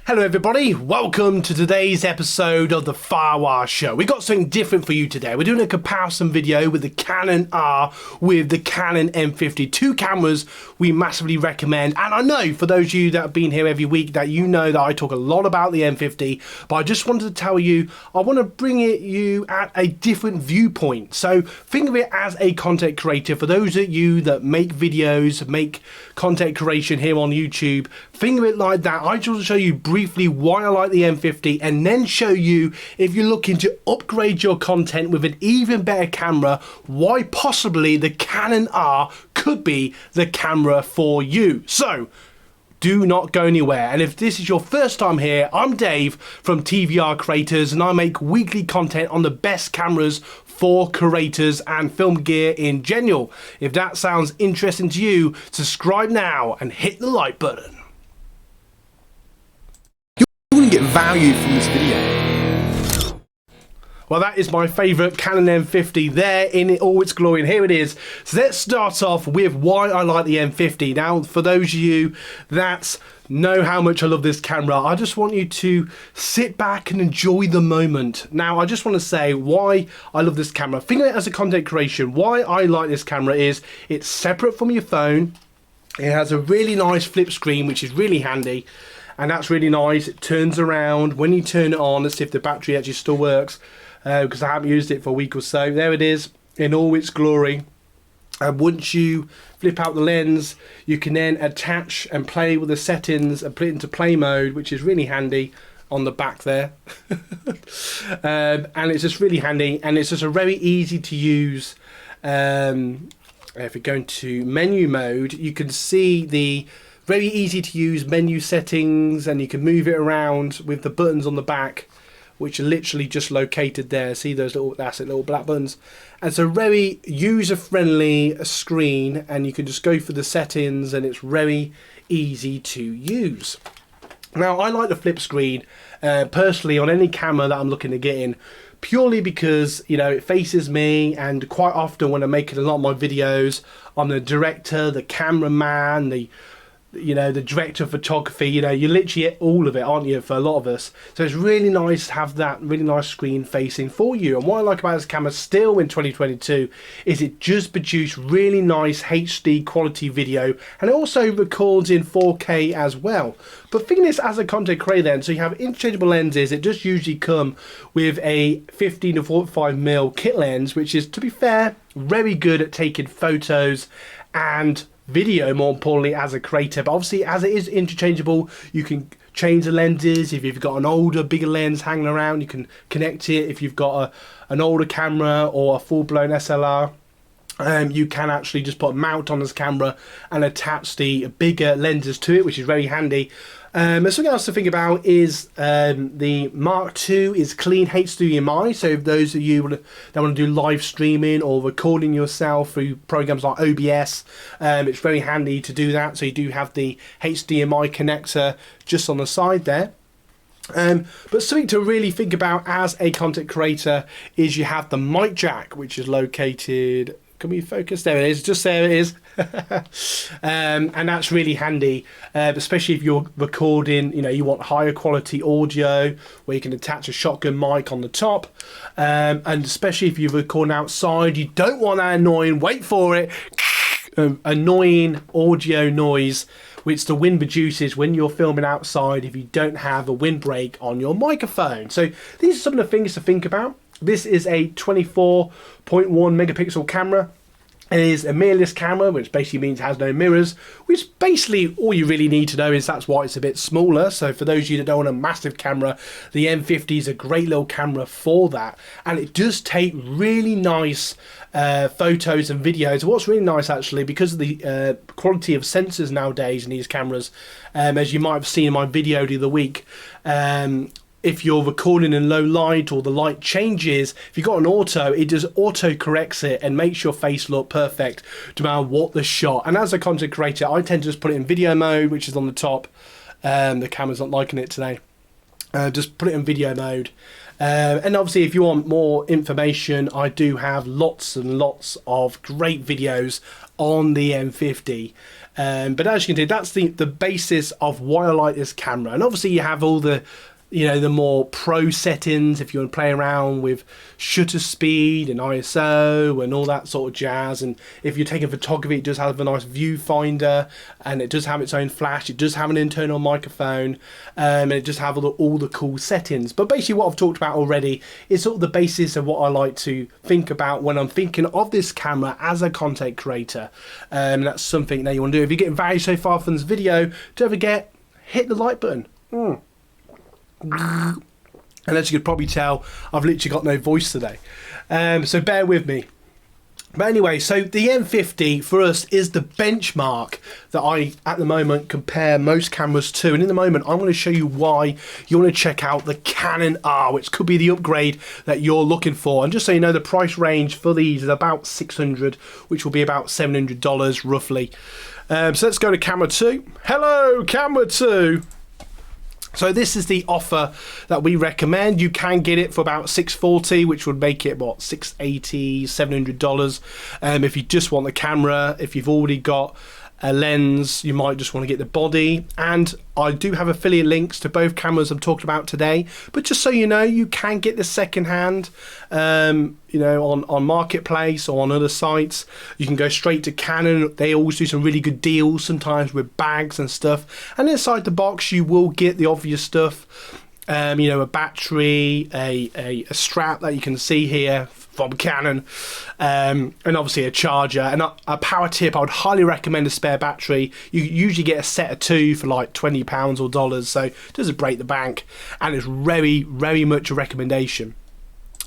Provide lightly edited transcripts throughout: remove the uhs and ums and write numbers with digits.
Hello everybody, welcome to today's episode of the Firewire Show. We got something different for you today. We're doing a comparison video with the Canon R with the Canon M50. Two cameras we massively recommend, and I know for those of you that have been here every week that you know that I talk a lot about the M50, but I just wanted to tell you I want to bring you at a different viewpoint. So think of it as a content creator. For those of you that make videos, make content creation here on YouTube, think of it like that. I just want to show you briefly why I like the M50 and then show you, if you're looking to upgrade your content with an even better camera, why possibly the Canon R could be the camera for you. So do not go anywhere. And if this is your first time here, I'm Dave from TVR Creators, and I make weekly content on the best cameras for creators and film gear in general. If that sounds interesting to you, subscribe now and hit the like button. You're going to get value from this video. Well, that is my favourite Canon M50 there in all its glory, and here it is. So let's start off with why I like the M50. Now, for those of you that know how much I love this camera, I just want you to sit back and enjoy the moment. Now, I just want to say why I love this camera. Think of it as a content creation. Why I like this camera is it's separate from your phone. It has a really nice flip screen, which is really handy. And that's really nice. It turns around. When you turn it on, let's see if the battery actually still works, because I haven't used it for a week or so. There it is in all its glory. And once you flip out the lens, you can then attach and play with the settings and put it into play mode, which is really handy on the back there. And it's just really handy, and it's just a very easy to use. If we go into menu mode, you can see the very easy to use menu settings, and you can move it around with the buttons on the back, which are literally just located there. See those little, that's it, little black buttons. And it's a very user-friendly screen, and you can just go for the settings, and it's very easy to use. Now, I like the flip screen personally on any camera that I'm looking to get in, purely because, you know, it faces me, and quite often when I'm making a lot of my videos, I'm the director, the cameraman, the director of photography. You know, you literally get all of it, aren't you, for a lot of us. So it's really nice to have that really nice screen facing for you. And what I like about this camera still in 2022 is it just produces really nice HD quality video, and it also records in 4K as well. But thinking this as a content creator then, so you have interchangeable lenses. It just usually come with a 15 to 45mm kit lens, which is, to be fair, very good at taking photos and video, more importantly, as a creator. But obviously, as it is interchangeable, you can change the lenses. If you've got an older, bigger lens hanging around, you can connect it. If you've got an older camera or a full-blown SLR, you can actually just put a mount on this camera and attach the bigger lenses to it, which is very handy. Something else to think about is the Mark II is clean HDMI. So if those of you that want to do live streaming or recording yourself through programs like OBS, it's very handy to do that. So you do have the HDMI connector just on the side there. But something to really think about as a content creator is you have the mic jack, which is located. Can we focus? There it is. Just there it is. And that's really handy, especially if you're recording, you know, you want higher quality audio where you can attach a shotgun mic on the top, and especially if you're recording outside, you don't want that annoying, wait for it, annoying audio noise which the wind produces when you're filming outside if you don't have a windbreak on your microphone. So these are some of the things to think about. This is a 24.1 megapixel camera. It is a mirrorless camera, which basically means it has no mirrors, which basically all you really need to know is that's why it's a bit smaller. So for those of you that don't want a massive camera, the M50 is a great little camera for that. And it does take really nice photos and videos. What's really nice, actually, because of the quality of sensors nowadays in these cameras, as you might have seen in my video the other week, if you're recording in low light or the light changes, if you've got an auto, it just auto corrects it and makes your face look perfect no matter what the shot. And as a content creator, I tend to just put it in video mode, which is on the top. The camera's not liking it today. Just put it in video mode. And obviously, if you want more information, I do have lots and lots of great videos on the M50. But as you can see, that's the basis of why I like this camera. And obviously you have all the, you know, the more pro settings if you want to play around with shutter speed and ISO and all that sort of jazz. And if you're taking photography, it does have a nice viewfinder, and it does have its own flash. It does have an internal microphone, and it does have all the cool settings. But basically what I've talked about already is sort of the basis of what I like to think about when I'm thinking of this camera as a content creator. That's something that you want to do. If you're getting value so far from this video, don't forget, hit the like button. And as you could probably tell, I've literally got no voice today, so bear with me. But anyway, so the M50 for us is the benchmark that I at the moment compare most cameras to, and in the moment I'm going to show you why you want to check out the Canon R, which could be the upgrade that you're looking for. And just so you know, the price range for these is about $600, which will be about $700 roughly. So let's go to camera 2. Hello, camera 2. So this is the offer that we recommend. You can get it for about $640, which would make it what, $680, $700. If you just want the camera, if you've already got a lens, you might just want to get the body. And I do have affiliate links to both cameras I'm talking about today. But just so you know, you can get this secondhand, you know, on Marketplace or on other sites. You can go straight to Canon. They always do some really good deals, sometimes with bags and stuff. And inside the box, you will get the obvious stuff. You know, a battery, a strap that you can see here from Canon, and obviously a charger and a power tip. I would highly recommend a spare battery. You usually get a set of 2 for like £20 or dollars, so it doesn't break the bank, and it's very, very much a recommendation.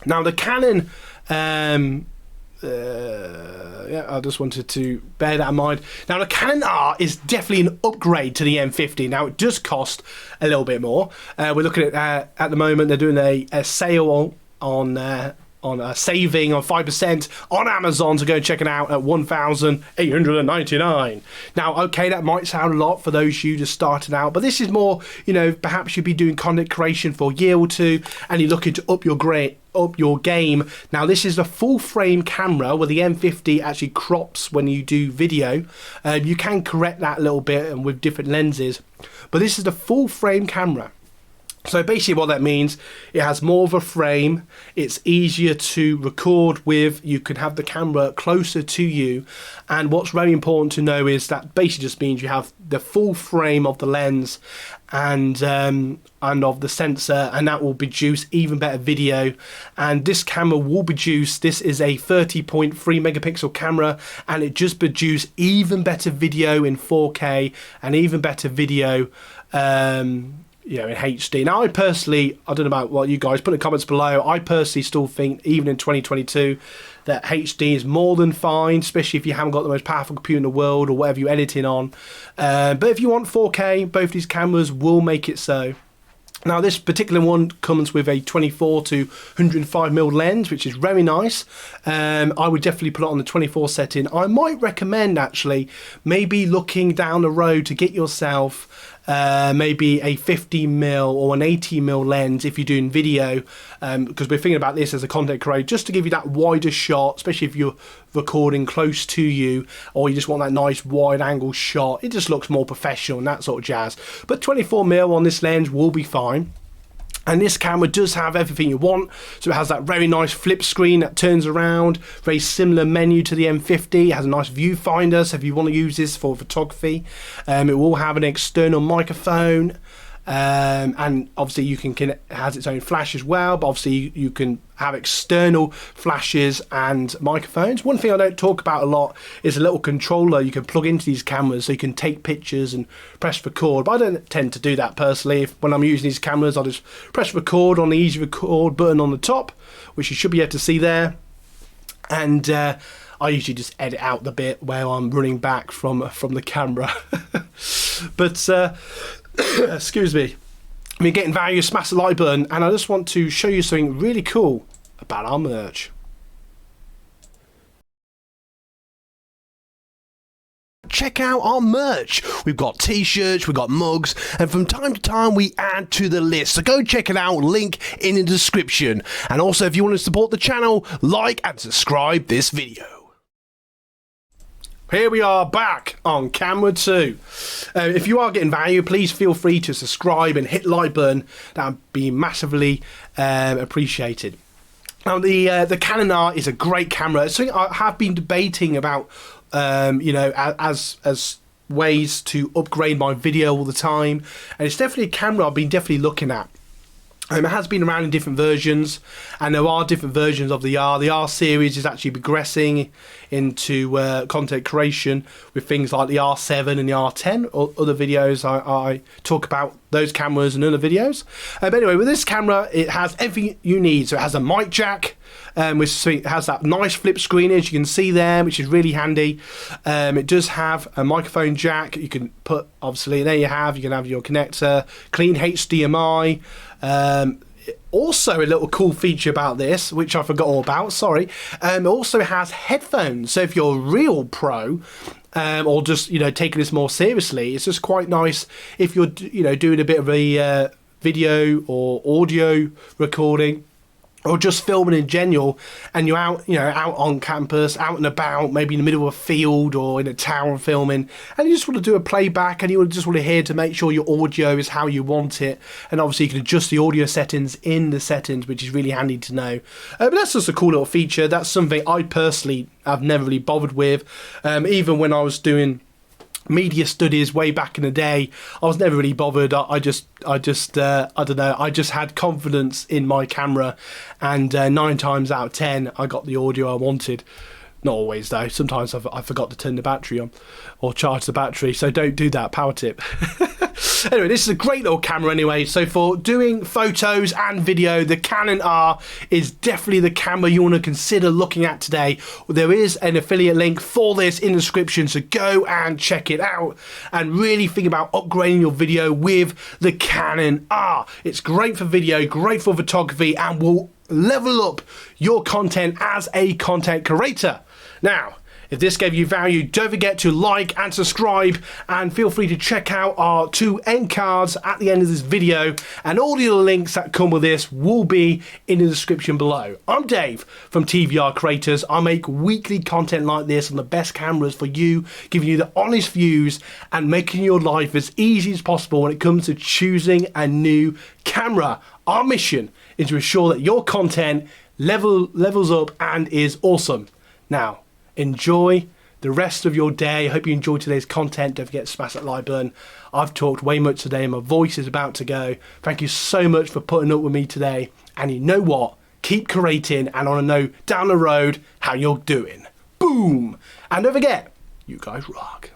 Now the Canon, yeah, I just wanted to bear that in mind. Now the Canon R is definitely an upgrade to the M50. Now it does cost a little bit more. We're looking at the moment they're doing a sale on saving on 5% on Amazon, so go check it out at $1,899. Now, okay, that might sound a lot for those you just starting out, but this is more, you know, perhaps you'd be doing content creation for a year or two, and you're looking to up your game. Now, this is a full frame camera where the M50 actually crops when you do video. You can correct that a little bit and with different lenses, but this is the full frame camera. So basically what that means, it has more of a frame, it's easier to record with, you can have the camera closer to you, and what's very important to know is that basically just means you have the full frame of the lens and of the sensor, and that will produce even better video. And this camera will produce, this is a 30.3 megapixel camera, and it just produces even better video in 4K and even better video you know, in HD. Now I personally, I don't know about what you guys, put in the comments below, I personally still think even in 2022 that HD is more than fine, especially if you haven't got the most powerful computer in the world or whatever you're editing on. But if you want 4K, both these cameras will make it so. Now this particular one comes with a 24 to 105mm lens, which is very nice. I would definitely put it on the 24 setting. I might recommend actually maybe looking down the road to get yourself maybe a 50mm or an 80mm lens if you're doing video, because we're thinking about this as a content creator, just to give you that wider shot, especially if you're recording close to you or you just want that nice wide angle shot. It just looks more professional and that sort of jazz. But 24mm on this lens will be fine. And this camera does have everything you want. So it has that very nice flip screen that turns around, very similar menu to the M50. It has a nice viewfinder, so if you want to use this for photography. It will have an external microphone, and obviously you can it has its own flash as well, but obviously you can have external flashes and microphones. One thing I don't talk about a lot is a little controller you can plug into these cameras so you can take pictures and press record, but I don't tend to do that personally. When I'm using these cameras, I'll just press record on the easy record button on the top, which you should be able to see there, and I usually just edit out the bit where I'm running back from the camera. But excuse me, if you're getting value, smash the like button, and I just want to show you something really cool about our merch. Check out our merch. We've got t-shirts, we've got mugs, and from time to time we add to the list, so go check it out, link in the description. And also, if you want to support the channel, like and subscribe this video. Here we are back on camera 2. If you are getting value, please feel free to subscribe and hit like button. That would be massively appreciated. Now, the Canon R is a great camera. It's something I have been debating about, you know, as ways to upgrade my video all the time. And it's definitely a camera I've been definitely looking at. It has been around in different versions, and there are different versions of the R. The R series is actually progressing into content creation with things like the R7 and the R10, or other videos I talk about those cameras in other videos. But anyway, with this camera, it has everything you need. So it has a mic jack, which has that nice flip screen, as you can see there, which is really handy. It does have a microphone jack. You can put, obviously, there you can have your connector, clean HDMI. Also, a little cool feature about this, which I forgot all about, sorry, it also has headphones. So if you're a real pro, or just, you know, taking this more seriously, it's just quite nice if you're, you know, doing a bit of a video or audio recording, or just filming in general, and you're out, you know, out on campus, out and about, maybe in the middle of a field or in a town filming, and you just want to do a playback, and you just want to hear to make sure your audio is how you want it, and obviously you can adjust the audio settings in the settings, which is really handy to know. But that's just a cool little feature. That's something I personally have never really bothered with, even when I was doing media studies way back in the day. I was never really bothered. I don't know, I just had confidence in my camera, and 9 times out of 10 I got the audio I wanted. Not always though, sometimes I forgot to turn the battery on or charge the battery, so don't do that, power tip. Anyway, this is a great little camera anyway, so for doing photos and video, the Canon R is definitely the camera you want to consider looking at today. There is an affiliate link for this in the description, so go and check it out and really think about upgrading your video with the Canon R. It's great for video, great for photography, and will level up your content as a content creator. Now, if this gave you value, don't forget to like and subscribe, and feel free to check out our 2 end cards at the end of this video, and all the other links that come with this will be in the description below. I'm Dave from TVR Creators. I make weekly content like this on the best cameras for you, giving you the honest views and making your life as easy as possible when it comes to choosing a new camera. Our mission is to ensure that your content levels up and is awesome. Now, enjoy the rest of your day. I hope you enjoyed today's content. Don't forget to smash that like button. I've talked way much today and my voice is about to go. Thank you so much for putting up with me today. And you know what? Keep creating, and I want to know down the road how you're doing. Boom! And don't forget, you guys rock.